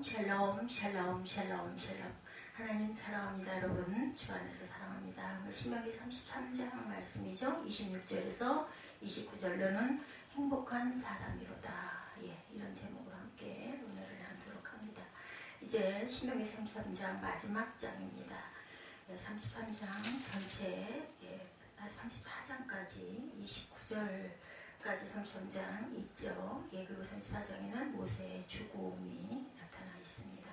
샬롬 샬롬 샬롬 샬롬. 하나님 사랑합니다. 여러분 주 안에서 사랑합니다. 신명기 33장 말씀이죠. 26절에서 29절 너는 행복한 사람이로다. 이런 제목으로 함께 은혜를 나누도록 합니다. 이제 신명기 33장 마지막 장입니다. 33장 전체 34장까지 29절까지 33장 있죠. 그리고 34장에는 모세의 죽음이 나타나 있습니다.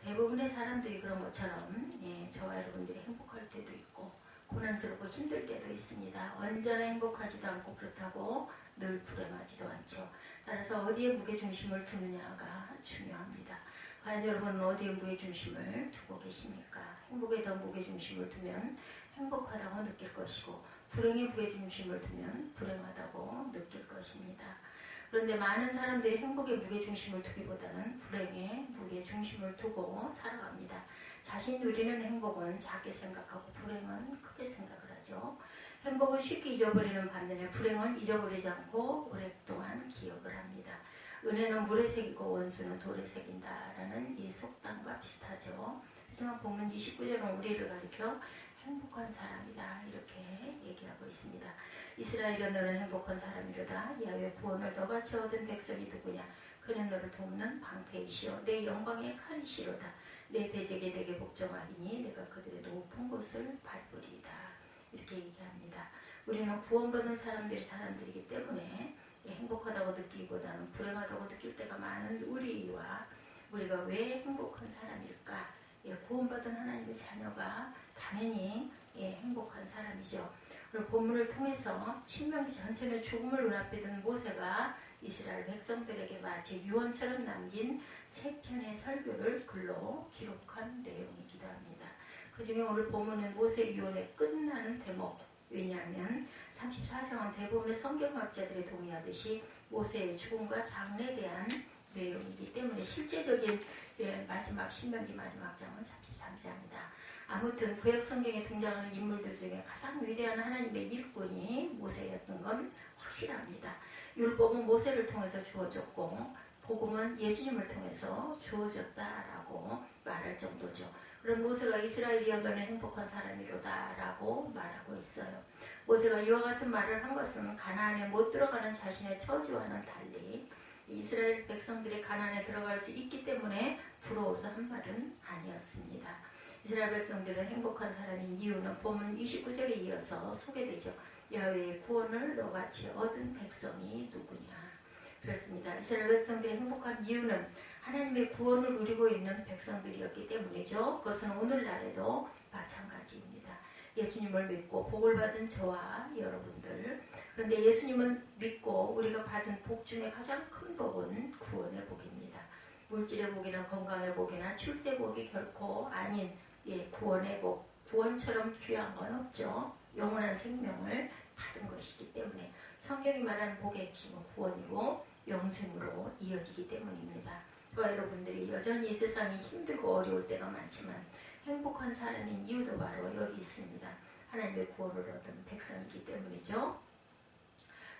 대부분의 사람들이 그런 것처럼 저와 여러분들이 행복할 때도 있고 고난스럽고 힘들 때도 있습니다. 언제나 행복하지도 않고 그렇다고 늘 불행하지도 않죠. 따라서 어디에 무게중심을 두느냐가 중요합니다. 과연 여러분은 어디에 무게중심을 두고 계십니까? 행복에 더 무게중심을 두면 행복하다고 느낄 것이고 불행에 무게중심을 두면 불행하다고 느낄 것입니다. 그런데 많은 사람들이 행복에 무게중심을 두기보다는 불행에 무게중심을 두고 살아갑니다. 자신이 누리는 행복은 작게 생각하고 불행은 크게 생각을 하죠. 행복은 쉽게 잊어버리는 반면에 불행은 잊어버리지 않고 오랫동안 기억을 합니다. 은혜는 물에 새기고 원수는 돌에 새긴다라는 이 속담과 비슷하죠. 하지만 보면 29절은 우리를 가리켜 행복한 사람이다 이렇게 얘기하고 있습니다. 이스라엘아 너는 행복한 사람이로다. 야훼 구원을 너같이 얻은 백성이 누구냐. 그는 너를 돕는 방패이시오 내 영광의 칼이시로다. 내 대적이 내게 복종하리니 내가 그들의 높은 곳을 밟으리이다. 이렇게 얘기합니다. 우리는 구원받은 사람들이기 때문에 행복하다고 느끼기보다는 불행하다고 느낄 때가 많은 우리가 왜 행복한 사람일까? 구원받은 하나님의 자녀가 당연히 행복한 사람이죠. 오늘 본문을 통해서 신명기 전체는 죽음을 눈앞에 둔 모세가 이스라엘 백성들에게 마치 유언처럼 남긴 세 편의 설교를 글로 기록한 내용이기도 합니다. 그 중에 오늘 본문은 모세의 유언의 끝나는 대목. 왜냐하면 34장은 대부분의 성경학자들이 동의하듯이 모세의 죽음과 장래에 대한 내용이기 때문에 실제적인 마지막 신명기 마지막 장은 33장이다. 아무튼 구약 성경에 등장하는 인물들 중에 가장 위대한 하나님의 일꾼이 모세였던 건 확실합니다. 율법은 모세를 통해서 주어졌고 복음은 예수님을 통해서 주어졌다라고 말할 정도죠. 그런 모세가 이스라엘이여 너는 행복한 사람이로다 라고 말하고 있어요. 모세가 이와 같은 말을 한 것은 가나안에 못 들어가는 자신의 처지와는 달리 이스라엘 백성들이 가나안에 들어갈 수 있기 때문에 부러워서 한 말은 아니었습니다. 이스라엘 백성들은 행복한 사람인 이유는 본문 29절에 이어서 소개되죠. 야훼의 구원을 너같이 얻은 백성이 누구냐. 그렇습니다. 이스라엘 백성들이 행복한 이유는 하나님의 구원을 누리고 있는 백성들이었기 때문이죠. 그것은 오늘날에도 마찬가지입니다. 예수님을 믿고 복을 받은 저와 여러분들. 그런데 예수님은 믿고 우리가 받은 복 중에 가장 큰 복은 구원의 복입니다. 물질의 복이나 건강의 복이나 출세의 복이 결코 아닌 구원의 복. 구원처럼 귀한 건 없죠. 영원한 생명을 받은 것이기 때문에 성경이 말하는 복의 핵심은 구원이고 영생으로 이어지기 때문입니다. 저와 여러분들이 여전히 이 세상이 힘들고 어려울 때가 많지만 행복한 사람인 이유도 바로 여기 있습니다. 하나님의 구원을 얻은 백성이기 때문이죠.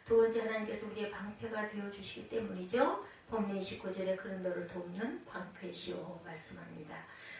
두 번째, 하나님께서 우리의 방패가 되어주시기 때문이죠. 본문 29절에 그는 너를 돕는 방패시오 말씀합니다.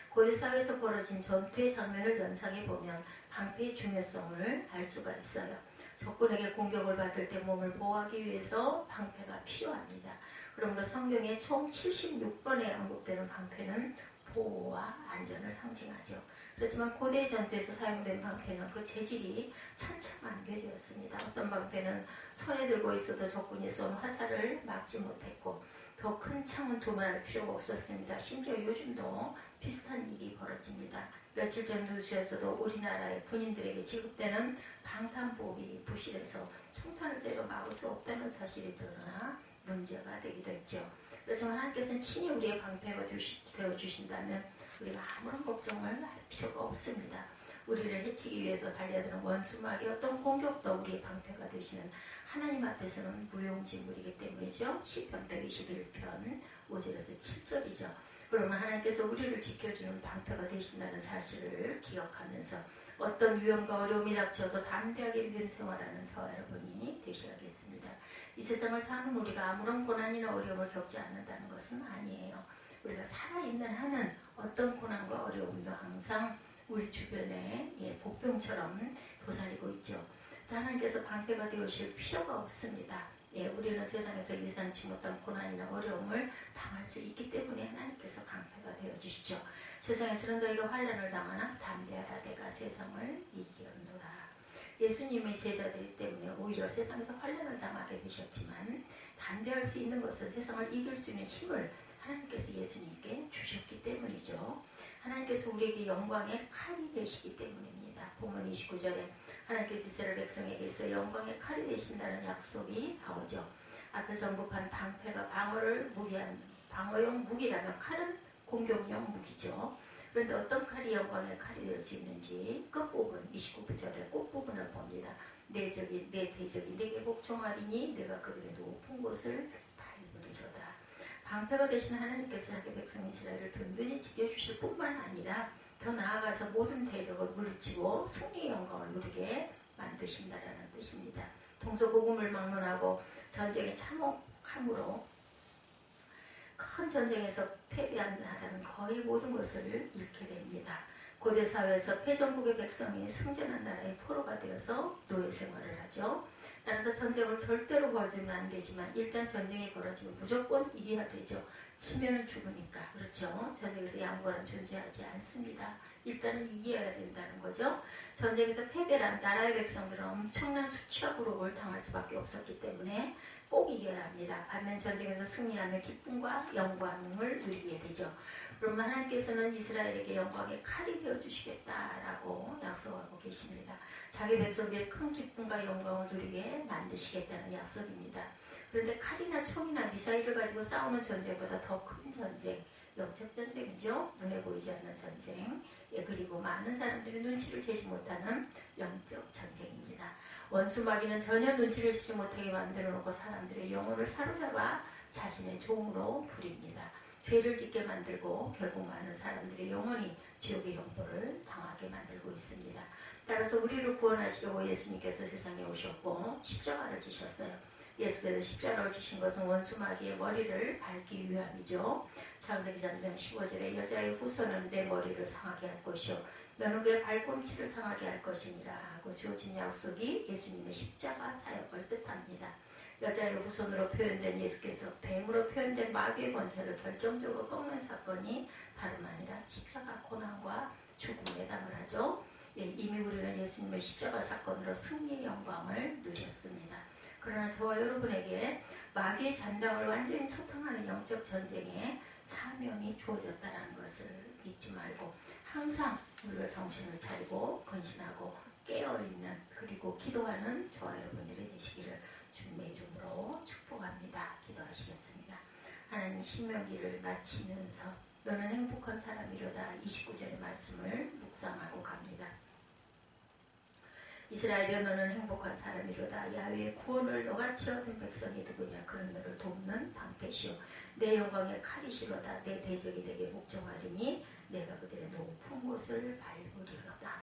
고대사회에서 벌어진 전투의 장면을 연상해보면 방패의 중요성을 알 수가 있어요. 적군에게 공격을 받을 때 몸을 보호하기 위해서 방패가 필요합니다. 그러므로 성경에 총 76번에 언급되는 방패는 보호와 안전을 상징하죠. 그렇지만 고대 전투에서 사용된 방패는 그 재질이 천차만별이었습니다. 어떤 방패는 손에 들고 있어도 적군이 쏜 화살을 막지 못했고 더 큰 창은 두말할 필요가 없었습니다. 심지어 요즘도 비슷한 일이 벌어집니다. 며칠 전 뉴스에서도 우리나라의 군인들에게 지급되는 방탄복이 부실해서 총탄을 때려 막을 수 없다는 사실이 드러나 문제가 되기도 했죠. 그래서 하나님께서는 친히 우리의 방패가 되어주신다면 우리가 아무런 걱정을 할 필요가 없습니다. 우리를 해치기 위해서 달려드는 원수마귀 어떤 공격도 우리의 방패가 되시는 하나님 앞에서는 무용지물이기 때문이죠. 시편 121편 5절에서 7절이죠. 그러면 하나님께서 우리를 지켜주는 방패가 되신다는 사실을 기억하면서 어떤 위험과 어려움이 닥쳐도 담대하게 믿음 생활하는 저와 여러분이 되셔야겠습니다. 이 세상을 사는 우리가 아무런 고난이나 어려움을 겪지 않는다는 것은 아니에요. 우리가 살아있는 살아있는 한은 어떤 고난과 어려움도 항상 우리 주변에 복병처럼 도사리고 있죠. 하나님께서 방패가 되어주실 필요가 없습니다. 우리는 세상에서 예상치 못한 고난이나 어려움을 당할 수 있기 때문에 하나님께서 방패가 되어주시죠. 세상에서는 너희가 환난을 당하나 담대하라, 내가 세상을 이기었노라. 예수님의 제자들 때문에 오히려 세상에서 환난을 당하게 되셨지만 담대할 수 있는 것은 세상을 이길 수 있는 힘을 하나님께서 예수님께 주셨기 때문이죠. 하나님께서 우리에게 영광의 칼이 되시기 때문입니다. 본문 29절에 하나님께서 이스라엘 백성에게 있어 영광의 칼이 되신다는 약속이 나오죠. 앞에서 언급한 방패가 방어용 무기라면 칼은 공격용 무기죠. 그런데 어떤 칼이 영광의 칼이 될 수 있는지 끝부분 29절의 끝부분을 봅니다. 내 대적이 내게 복종하리니 내가 그들의 높은 곳을 밟으리로다. 방패가 되신 하나님께서 자기 백성 이스라엘을 든든히 지켜주실 뿐만 아니라 더 나아가서 모든 대적을 물리치고 승리의 영광을 누리게 만드신다라는 뜻입니다. 동서고금을 막론하고 전쟁에 참혹함으로 큰 전쟁에서 패배한 나라는 거의 모든 것을 잃게 됩니다. 고대 사회에서 패전국의 백성이 승전한 나라의 포로가 되어서 노예 생활을 하죠. 따라서 전쟁을 절대로 벌주면 안 되지만 일단 전쟁이 벌어지면 무조건 이겨야 되죠. 치면은 죽으니까. 그렇죠. 전쟁에서 양보란 존재하지 않습니다. 일단은 이겨야 된다는 거죠. 전쟁에서 패배한 나라의 백성들은 엄청난 수치와 부록을 당할 수밖에 없었기 때문에 꼭 이겨야 합니다. 반면 전쟁에서 승리하면 기쁨과 영광을 누리게 되죠. 그러면 하나님께서는 이스라엘에게 영광의 칼이 되어주시겠다라고 약속하고 계십니다. 자기 백성들의 큰 기쁨과 영광을 누리게 만드시겠다는 약속입니다. 그런데 칼이나 총이나 미사일을 가지고 싸우는 전쟁보다 더 큰 전쟁, 영적 전쟁이죠. 눈에 보이지 않는 전쟁. 그리고 많은 사람들이 눈치를 채지 못하는 영적 전쟁입니다. 원수 마귀는 전혀 눈치를 채지 못하게 만들어 놓고 사람들의 영혼을 사로잡아 자신의 종으로 부립니다. 죄를 짓게 만들고 결국 많은 사람들의 영혼이 지옥의 형벌을 당하게 만들고 있습니다. 따라서 우리를 구원하시려고 예수님께서 세상에 오셨고 십자가를 지셨어요. 예수께서 십자가를 지신 것은 원수 마귀의 머리를 밟기 위함이죠. 창세기 3장 15절에 여자의 후손은 내 머리를 상하게 할 것이요 너는 그의 발꿈치를 상하게 할 것이니라 하고 주어진 약속이 예수님의 십자가 사역을 뜻합니다. 여자의 후손으로 표현된 예수께서 뱀으로 표현된 마귀의 권세를 결정적으로 꺾는 사건이 다름 아니라 십자가 고난과 죽음에 해당을 하죠. 이미 우리는 예수님의 십자가 사건으로 승리의 영광을 누렸습니다. 그러나 저와 여러분에게 마귀의 잔당을 완전히 소탕하는 영적 전쟁에 사명이 주어졌다는 것을 잊지 말고 항상 우리가 정신을 차리고 근신하고 깨어있는 그리고 기도하는 저와 여러분들이 되시기를 주님의 이름으로 축복합니다. 기도하시겠습니다. 하나님 신명기를 마치면서 너는 행복한 사람이로다 29절의 말씀을 묵상하고 갑니다. 이스라엘이여 너는 행복한 사람이로다. 야훼의 구원을 너같이 얻은 백성이 누구냐. 그는 너를 돕는 방패시오 내 영광의 칼이시로다. 내 대적이 내게 복종하리니 내가 그들의 높은 곳을 밟으리로다.